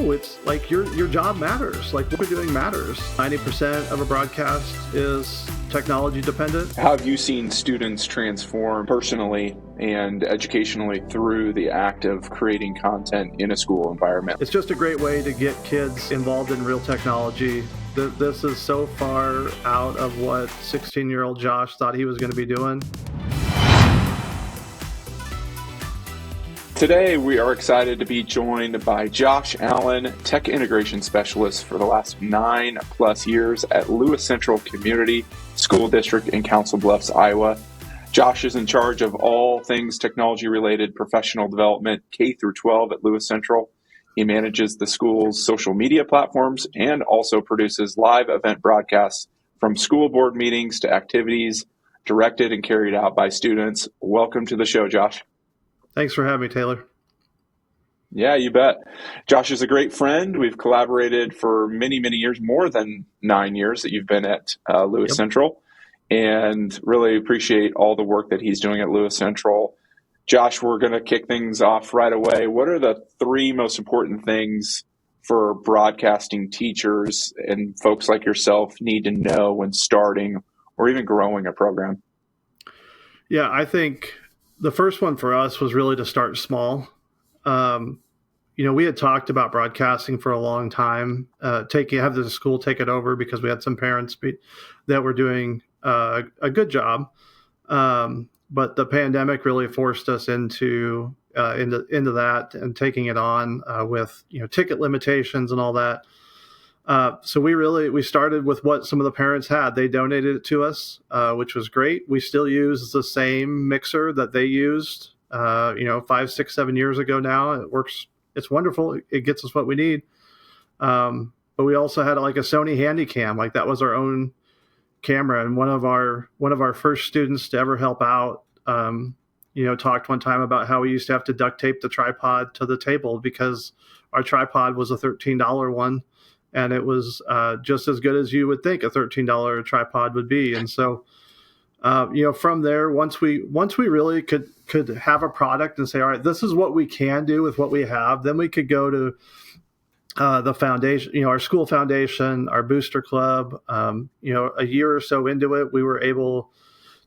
no, it's like your job matters. Like what we're doing matters. 90% of a broadcast is technology dependent. How have you seen students transform personally and educationally through the act of creating content in a school environment? It's just a great way to get kids involved in real technology. This is so far out of what 16-year-old Josh thought he was going to be doing. Today, we are excited to be joined by Josh Allen, Tech Integration Specialist for the last 9+ years at Lewis Central Community School District in Council Bluffs, Iowa. Josh is in charge of all things technology-related professional development K through 12 at Lewis Central. He manages the school's social media platforms and also produces live event broadcasts from school board meetings to activities directed and carried out by students. Welcome to the show, Josh. Thanks for having me, Taylor. Yeah, you bet. Josh is a great friend. We've collaborated for many, many years, more than 9 years that you've been at Lewis Central, and really appreciate all the work that he's doing at Lewis Central. Josh, we're going to kick things off right away. What are the 3 most important things for broadcasting teachers and folks like yourself need to know when starting or even growing a program? Yeah, I think the first one for us was really to start small. We had talked about broadcasting for a long time, have the school take it over because we had some parents that were doing a good job. But the pandemic really forced us into that and taking it on with ticket limitations and all that. So we started with what some of the parents had. They donated it to us, which was great. We still use the same mixer that they used, 5, 6, 7 years ago now. It works. It's wonderful. It gets us what we need. But we also had like a Sony Handycam, like that was our own camera. And one of our first students to ever help out, talked one time about how we used to have to duct tape the tripod to the table because our tripod was a $13 one. And it was just as good as you would think a $13 tripod would be. And so, from there, once we really could have a product and say, all right, this is what we can do with what we have, then we could go to the foundation, our school foundation, our booster club. A year or so into it, we were able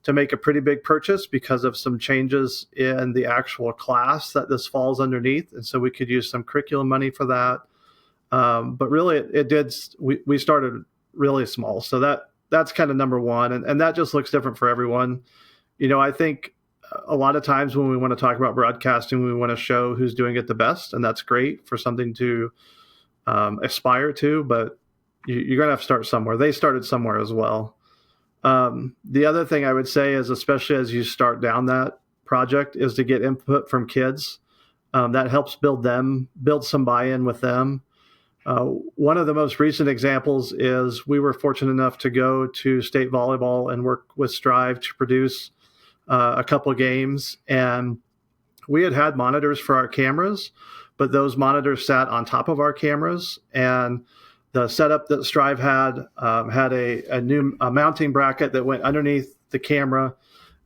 to make a pretty big purchase because of some changes in the actual class that this falls underneath. And so we could use some curriculum money for that. But really, we started really small. So that's kind of number one. And that just looks different for everyone. I think a lot of times when we want to talk about broadcasting, we want to show who's doing it the best. And that's great for something to aspire to. But you're going to have to start somewhere. They started somewhere as well. The other thing I would say is, especially as you start down that project, is to get input from kids. That helps build some buy-in with them. One of the most recent examples is we were fortunate enough to go to state volleyball and work with Striv to produce a couple of games. And we had monitors for our cameras, but those monitors sat on top of our cameras. And the setup that Striv had a new mounting bracket that went underneath the camera.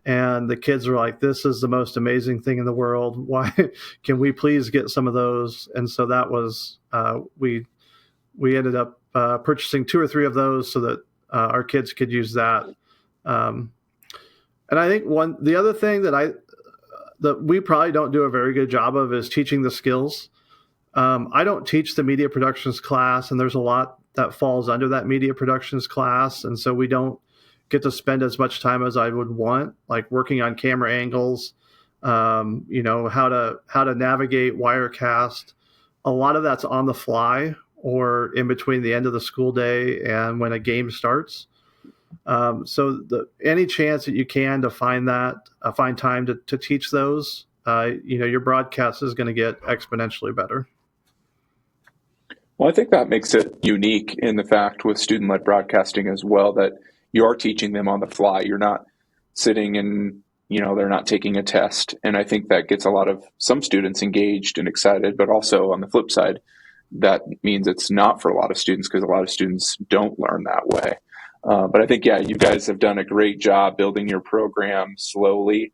And the kids were like, this is the most amazing thing in the world. Why can we please get some of those? And so that was, we ended up purchasing 2 or 3 of those so that our kids could use that. And I think the other thing that we probably don't do a very good job of is teaching the skills. I don't teach the media productions class, and there's a lot that falls under that media productions class. And so we don't get to spend as much time as I would want, like working on camera angles, how to navigate Wirecast. A lot of that's on the fly or in between the end of the school day and when a game starts. So any chance that you can to find time to teach those, your broadcast is going to get exponentially better. Well, I think that makes it unique in the fact with student-led broadcasting as well, that you are teaching them on the fly. You're not sitting and, they're not taking a test. And I think that gets some students engaged and excited, but also on the flip side, that means it's not for a lot of students because a lot of students don't learn that way. But I think, you guys have done a great job building your program slowly.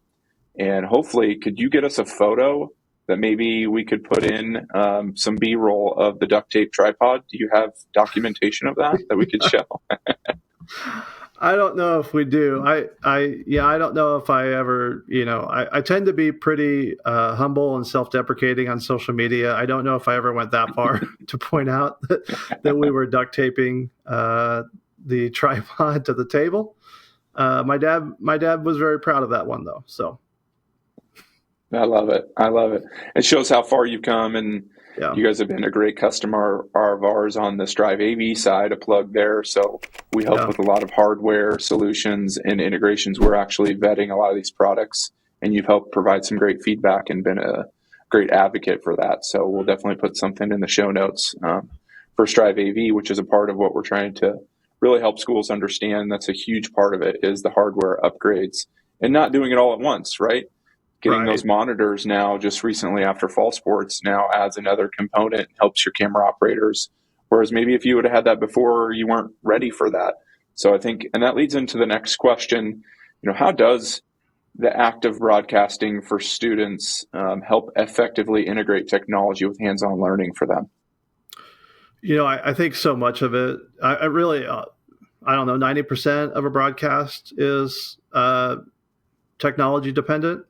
And hopefully, could you get us a photo that maybe we could put in some B-roll of the duct tape tripod? Do you have documentation of that we could show? I don't know if we do. I don't know if I ever, I tend to be pretty humble and self-deprecating on social media. I don't know if I ever went that far to point out that we were duct taping the tripod to the table. My dad was very proud of that one though. So I love it. I love it. It shows how far you've come, and yeah, you guys have been a great customer of ours on the Striv AV side, a plug there. So we help yeah, with a lot of hardware solutions and integrations. We're actually vetting a lot of these products, and you've helped provide some great feedback and been a great advocate for that. So we'll definitely put something in the show notes for Striv AV, which is a part of what we're trying to really help schools understand. That's a huge part of it, is the hardware upgrades and not doing it all at once, right? Getting right. those monitors now just recently after fall sports now adds another component, helps your camera operators. Whereas maybe if you would have had that before, you weren't ready for that. So I think, and that leads into the next question, how does the act of broadcasting for students help effectively integrate technology with hands-on learning for them? I think so much of it, I really, I don't know, 90% of a broadcast is technology dependent.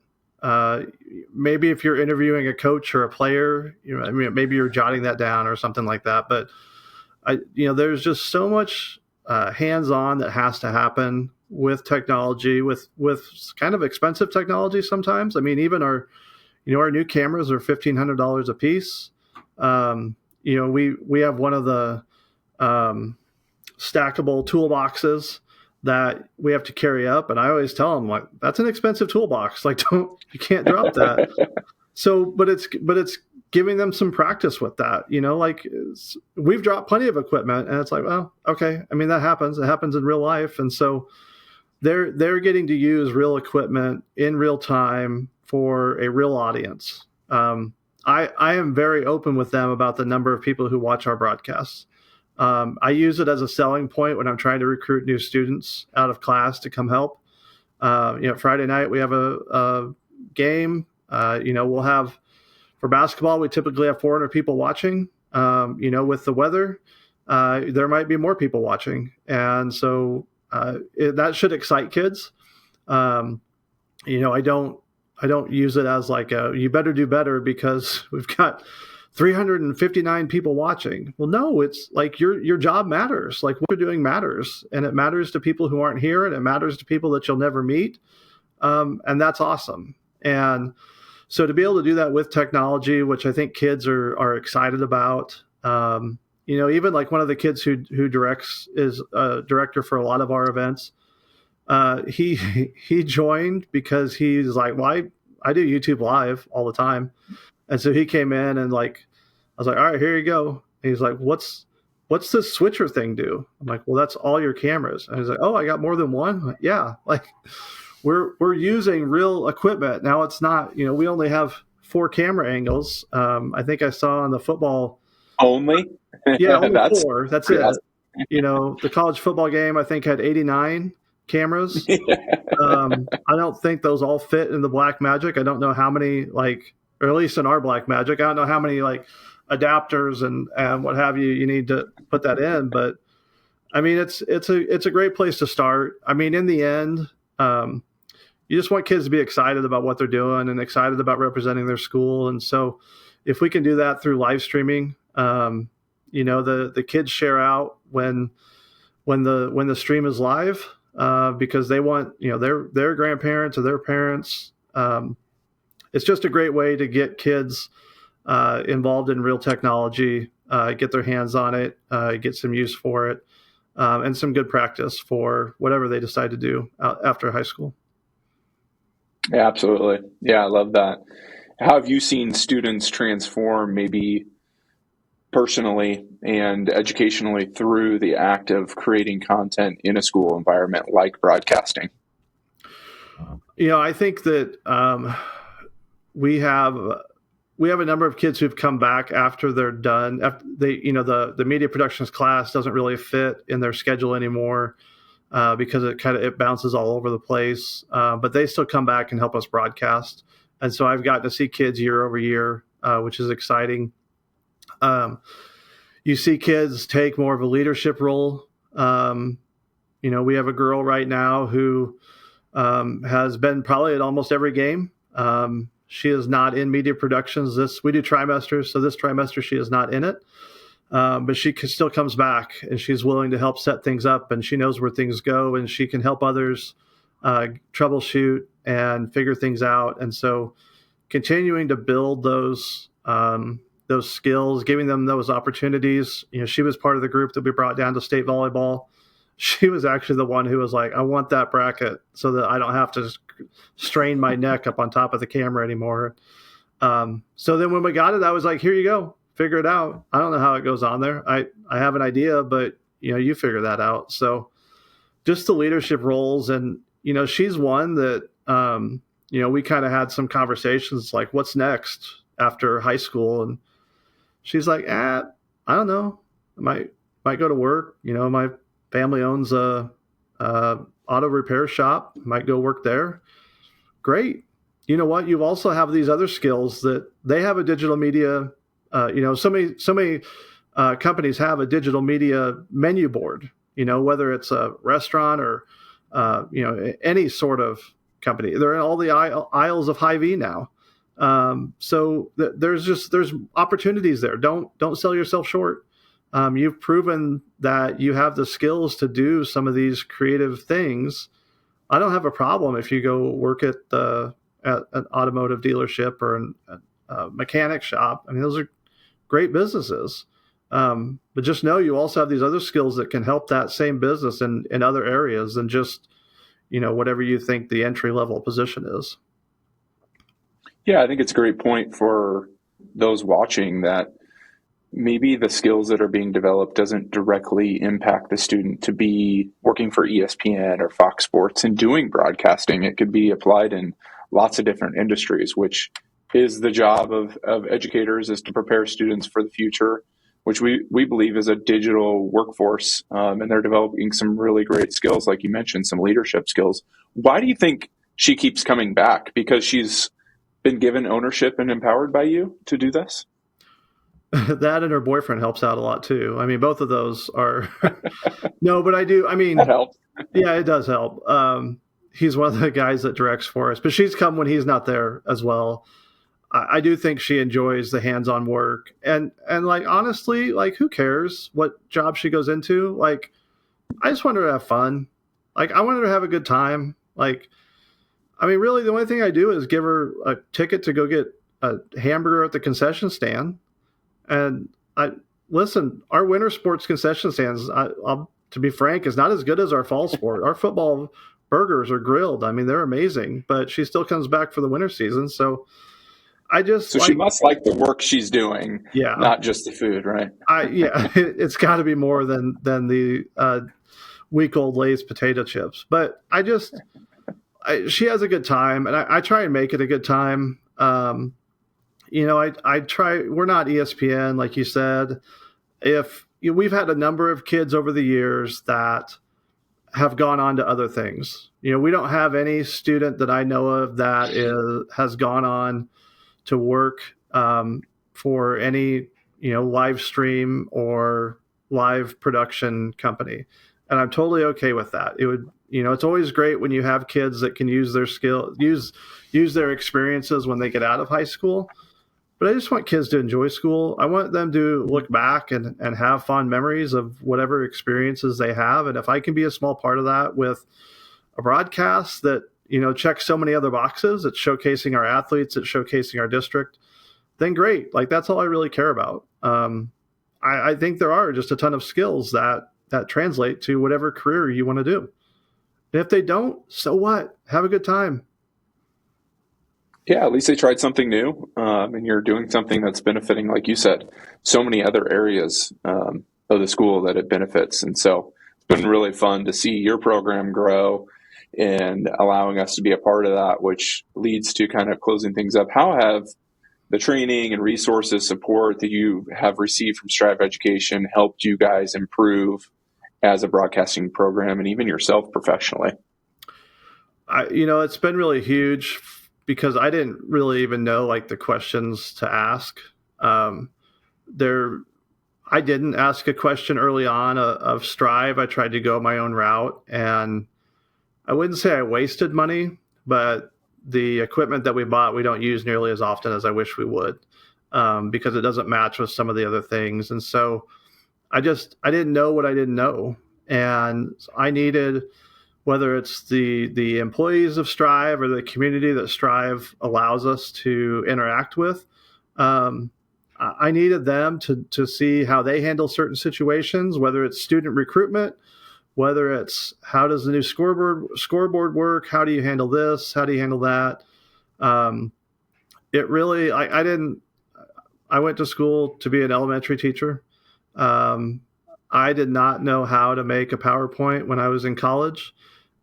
Maybe if you're interviewing a coach or a player, maybe you're jotting that down or something like that. But there's just so much hands-on that has to happen with technology, with kind of expensive technology sometimes. I mean, even our new cameras are $1,500 a piece. We have one of the stackable toolboxes that we have to carry up. And I always tell them, like, that's an expensive toolbox. Like, you can't drop that. So, but it's giving them some practice with that, we've dropped plenty of equipment and it's like, well, okay. I mean, that happens. It happens in real life. And so they're getting to use real equipment in real time for a real audience. I am very open with them about the number of people who watch our broadcasts. I use it as a selling point when I'm trying to recruit new students out of class to come help. Friday night we have a game. We'll have, for basketball, we typically have 400 people watching. With the weather, there might be more people watching, and so that should excite kids. I don't use it as like you better do better because we've got 359 people watching. Well, no, it's like your job matters. Like, what you're doing matters, and it matters to people who aren't here, and it matters to people that you'll never meet. And that's awesome. And so to be able to do that with technology, which I think kids are excited about, even like one of the kids who directs is a director for a lot of our events. He joined because he's like, well, I do YouTube live all the time. And so he came in and I was like, all right, here you go. And he's like, what's this switcher thing do? I'm like, well, that's all your cameras. And he's like, oh, I got more than one. Like, yeah. Like we're using real equipment. Now it's not, we only have 4 camera angles. I think I saw on the football. Only? Yeah, only 4. That's it. The college football game, I think, had 89 cameras. I don't think those all fit in the Black Magic. I don't know how many, or at least in our Black Magic, I don't know how many adapters and what have you need to put that in. But I mean, it's a great place to start. I mean, in the end, you just want kids to be excited about what they're doing and excited about representing their school. And so if we can do that through live streaming, the kids share out when the stream is live, because they want, their grandparents or their parents. It's just a great way to get kids involved in real technology, get their hands on it, get some use for it, and some good practice for whatever they decide to do after high school. Yeah, absolutely. Yeah, I love that. How have you seen students transform, maybe personally and educationally, through the act of creating content in a school environment like broadcasting? I think that we have a number of kids who've come back after they're done. After the media productions class doesn't really fit in their schedule anymore because it bounces all over the place. But they still come back and help us broadcast. And so I've gotten to see kids year over year, which is exciting. You see kids take more of a leadership role. We have a girl right now who has been probably at almost every game. She is not in media productions. We do trimesters, so this trimester she is not in it. But she still comes back, and she's willing to help set things up, and she knows where things go, and she can help others troubleshoot and figure things out. And so continuing to build those skills, giving them those opportunities. She was part of the group that we brought down to state volleyball. She was actually the one who was like, I want that bracket so that I don't have to strain my neck up on top of the camera anymore. So then when we got it, I was like, here you go. Figure it out. I don't know how it goes on there. I have an idea, but you figure that out. So just the leadership roles, and she's one that we kind of had some conversations like, what's next after high school? And she's like, I don't know. I might go to work. My family owns a auto repair shop. Might go work there. Great. You know what? You also have these other skills that they have a digital media. So many companies have a digital media menu board, whether it's a restaurant or, any sort of company. They're in all the aisles of Hy-Vee now. So there's opportunities there. Don't sell yourself short. You've proven that you have the skills to do some of these creative things. I don't have a problem if you go work at an automotive dealership or a mechanic shop. I mean, those are great businesses. But just know you also have these other skills that can help that same business in other areas than just, whatever you think the entry level position is. Yeah, I think it's a great point for those watching that maybe the skills that are being developed doesn't directly impact the student to be working for ESPN or Fox Sports and doing broadcasting. It could be applied in lots of different industries, which is the job of educators, is to prepare students for the future, which we believe is a digital workforce. And they're developing some really great skills, like you mentioned, some leadership skills. Why do you think she keeps coming back? Because she's been given ownership and empowered by you to do this? That and her boyfriend helps out a lot too. I mean, both of those are no, but I do. I mean, that helps. Yeah, it does help. He's one of the guys that directs for us, but she's come when he's not there as well. I do think she enjoys the hands-on work, and like, honestly, like, who cares what job she goes into? Like, I just want her to have fun. Like, I want her to have a good time. Like, I mean, really, the only thing I do is give her a ticket to go get a hamburger at the concession stand. And our winter sports concession stands, to be frank, is not as good as our fall sport. Our football burgers are grilled. I mean, they're amazing, but she still comes back for the winter season. So she must like the work she's doing, yeah, not just the food, right? It's got to be more than the week-old Lay's potato chips. But she has a good time, and I try and make it a good time. I try. We're not ESPN, like you said. We've had a number of kids over the years that have gone on to other things. We don't have any student that I know of that has gone on to work for any live stream or live production company, and I'm totally okay with that. It would. It's always great when you have kids that can use their skill, use their experiences when they get out of high school. But I just want kids to enjoy school. I want them to look back and have fond memories of whatever experiences they have. And if I can be a small part of that with a broadcast that, checks so many other boxes, it's showcasing our athletes, it's showcasing our district, then great. Like, that's all I really care about. I think there are just a ton of skills that translate to whatever career you want to do. And if they don't, so what? Have a good time. Yeah, at least they tried something new, and you're doing something that's benefiting, like you said, so many other areas of the school that it benefits. And so it's been really fun to see your program grow and allowing us to be a part of that, which leads to kind of closing things up. How have the training and resources support that you have received from Striv Education helped you guys improve as a broadcasting program and even yourself professionally? It's been really huge because I didn't really even know like the questions to ask. There, I didn't ask a question early on of Striv. I tried to go my own route, and I wouldn't say I wasted money, but the equipment that we bought, we don't use nearly as often as I wish we would, because it doesn't match with some of the other things. And so I didn't know what I didn't know. And I needed, whether it's the employees of Striv or the community that Striv allows us to interact with, I needed them to see how they handle certain situations, whether it's student recruitment, whether it's how does the new scoreboard work, how do you handle this, how do you handle that. It really, I went to school to be an elementary teacher. I did not know how to make a PowerPoint when I was in college.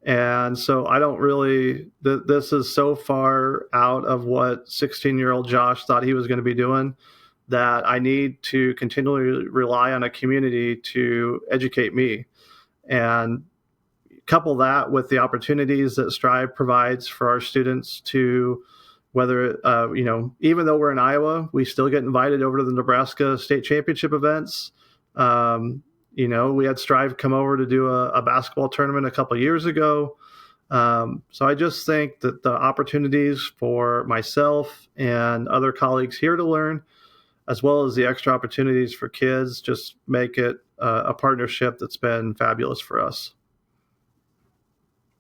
And so I don't really, this is so far out of what 16-year-old Josh thought he was going to be doing that I need to continually rely on a community to educate me. And couple that with the opportunities that Striv provides for our students to, whether, even though we're in Iowa, we still get invited over to the Nebraska state championship events. We had Striv come over to do a basketball tournament a couple of years ago. So I just think that the opportunities for myself and other colleagues here to learn, as well as the extra opportunities for kids, just make it a partnership that's been fabulous for us.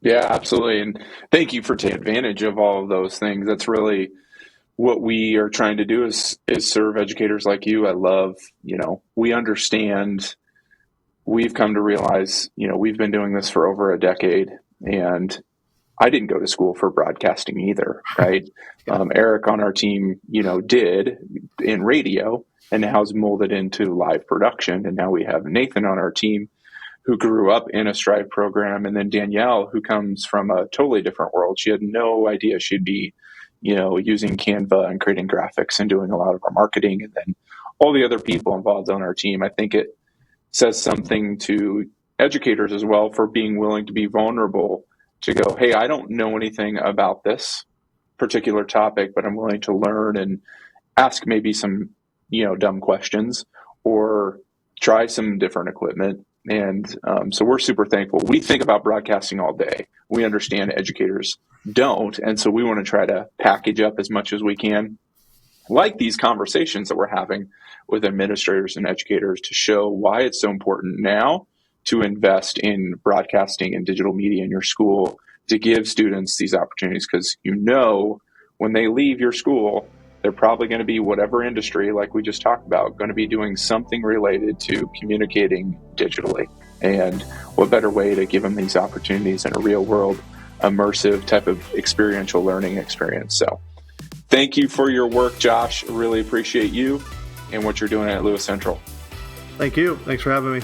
Yeah, absolutely. And thank you for taking advantage of all of those things. That's really what we are trying to do is serve educators like you. I love, we understand, we've come to realize, we've been doing this for over a decade, and I didn't go to school for broadcasting either, right? Eric on our team, did in radio, and now has molded into live production. And now we have Nathan on our team who grew up in a Striv program, and then Danielle, who comes from a totally different world. She had no idea she'd be, using Canva and creating graphics and doing a lot of our marketing, and then all the other people involved on our team. I think it says something to educators as well for being willing to be vulnerable to go, hey, I don't know anything about this particular topic, but I'm willing to learn and ask maybe some, dumb questions or try some different equipment. And so we're super thankful. We think about broadcasting all day. We understand educators don't. And so we want to try to package up as much as we can, like these conversations that we're having with administrators and educators, to show why it's so important now to invest in broadcasting and digital media in your school, to give students these opportunities, because when they leave your school, they're probably going to be whatever industry, like we just talked about, going to be doing something related to communicating digitally. And what better way to give them these opportunities in a real world, immersive type of experiential learning experience. So thank you for your work, Josh. Really appreciate you and what you're doing at Lewis Central. Thank you. Thanks for having me.